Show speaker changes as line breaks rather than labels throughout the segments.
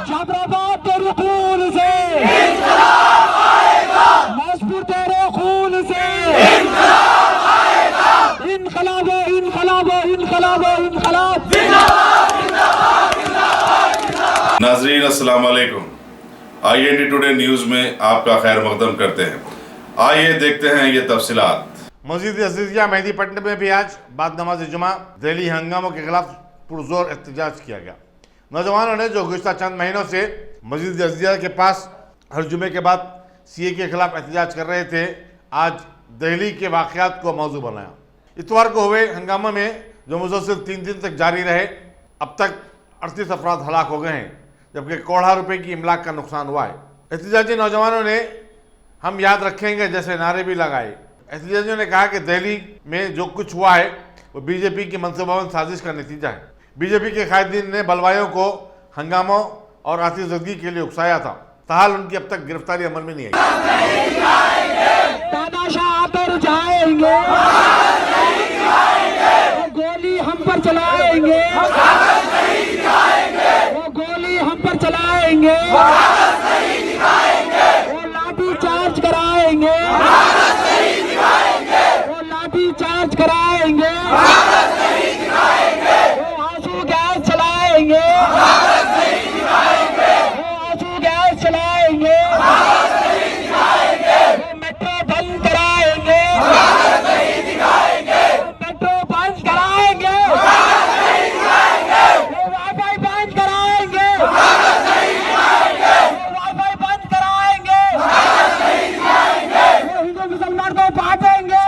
जाफराबाद तेरे खून से नाजपुर तेरे खून से इनकलाब इनकलाब इनकलाब इनकलाब।
नाजरीन अस्सलाम वालेकुम। IND टुडे न्यूज़ में आपका खैर मकदम करते हैं। आइए देखते हैं ये तफसीलात।
मस्जिद अजीजिया मेहदीपट्टनम में भी आज बाद नमाज जुमा दिल्ली हंगामों के खिलाफ पुरजोर एहतजाज किया गया। नौजवानों ने जो गुज़श्ता चंद महीनों से मस्जिद अजीजिया के पास हर जुमे के बाद CA के खिलाफ एहतजाज कर रहे थे, आज दिल्ली के वाक़यात को मौजू बनाया। इतवार को हुए हंगामा में जो मुसलसल 3 दिन तक जारी रहे, अब तक 38 अफराद हलाक हो गए हैं, जबकि करोड़ों रुपए की इमलाक का नुकसान हुआ है। एहतजाजी नौजवानों ने हम याद रखेंगे जैसे नारे भी लगाए। एहतजाजियों ने कहा कि दिल्ली में जो कुछ हुआ है वो बीजेपी की मनसूबाबंद साजिश का नतीजा है। बीजेपी के कायदीन ने बलवाइयों को हंगामों और आतिशबाजी के लिए उकसाया था, ताहल उनकी अब तक गिरफ्तारी अमल में नहीं आई।
तानाशाह आकर जाएंगे, वो गोली हम पर चलाएंगे, वो गोली हम पर चलाएंगे, वो लाठी चार्ज कराएंगे, वो लाठी चार्ज कराएंगे, वो आंसू गैस चलाएंगे, वो आंसू गैस चलाएंगे, वो मेट्रो बंद कराएंगे, वो मेट्रो बंद कराएंगे, वो वाईफाई बंद कराएंगे, वो वाईफाई बंद कराएंगे, वो हिंदू मुसलमान को बांटेंगे,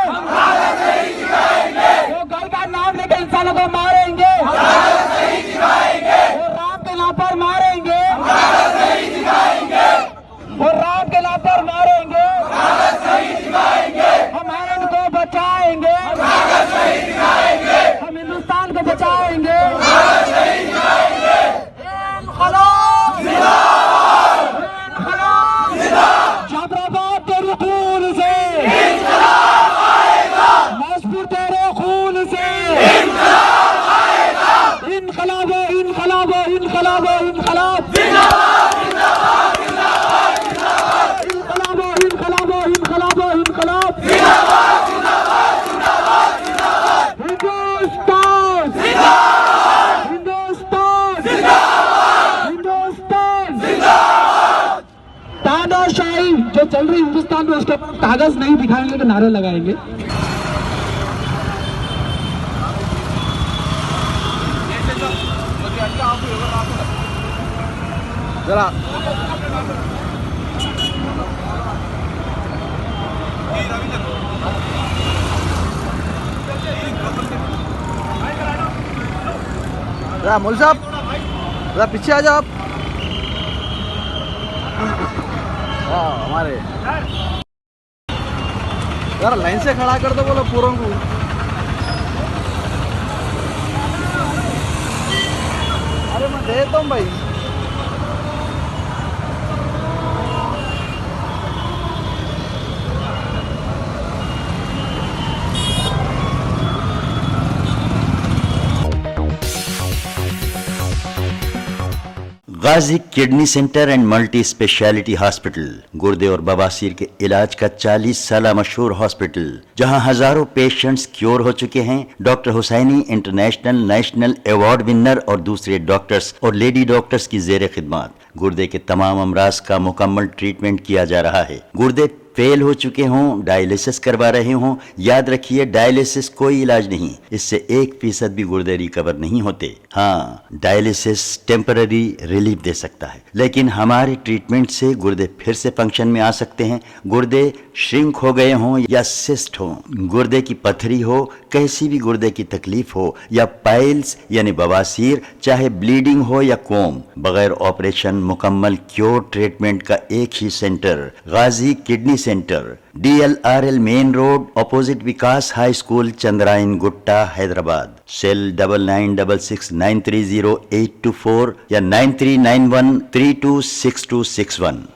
वो घर का नाम लेकर इंसानों को मारेंगे, वो राम के नाम पर मारेंगे, वो राम के नाम पर मारेंगे, हम आयरन को बचाएंगे, हम हिंदुस्तान को बचाएंगे। इनकलाब इनकलाब जाफराबाद तेरे खून से नाजपुर तेरे खून से इनकलाब इनकलाब इनकलाब इनकलाब। इनकलाब इनकलाब इनकलाब इनकलाब। हिंदुस्तान हिंदुस्तान हिंदुस्तान। तानाशाही जो चल रही हिंदुस्तान में उसके कागज नहीं दिखाएंगे तो नारे लगाएंगे।
जरा मौलवी साहब जरा पीछे आ जाओ आप। हाँ हमारे यार लाइन से खड़ा कर दो बोलो पूरों को। अरे मैं देता हूँ भाई।
Ghazi kidney centre and multi speciality hospital गुर्दे और बवासीर के इलाज का 40 साल मशहूर हॉस्पिटल, जहां हजारों पेशेंट्स क्योर हो चुके हैं। Doctor Hussaini international national award winner और दूसरे डॉक्टर्स और लेडी डॉक्टर्स की जेर खिदमत गुर्दे के तमाम अमराज का मुकम्मल ट्रीटमेंट किया जा रहा है। गुर्दे फेल हो चुके हों, डायलिसिस करवा रहे हों, याद रखिए डायलिसिस कोई इलाज नहीं, इससे 1% भी गुर्दे रिकवर नहीं होते। हाँ, डायलिसिस टेम्पररी रिलीफ दे सकता है, लेकिन हमारे ट्रीटमेंट से गुर्दे फिर से फंक्शन में आ सकते हैं। गुर्दे श्रिंक हो गए हों या सिस्ट हो, गुर्दे की पथरी हो, कैसी भी गुर्दे की तकलीफ हो या पाइल्स यानी बवासीर, चाहे ब्लीडिंग हो या कोम, बगैर ऑपरेशन मुकम्मल क्योर ट्रीटमेंट का एक ही centre, Ghazi kidney centre, DLRL main road, opposite Vikas high school, Chandrayangutta, Hyderabad. Cell 9966930824 या 9391326261।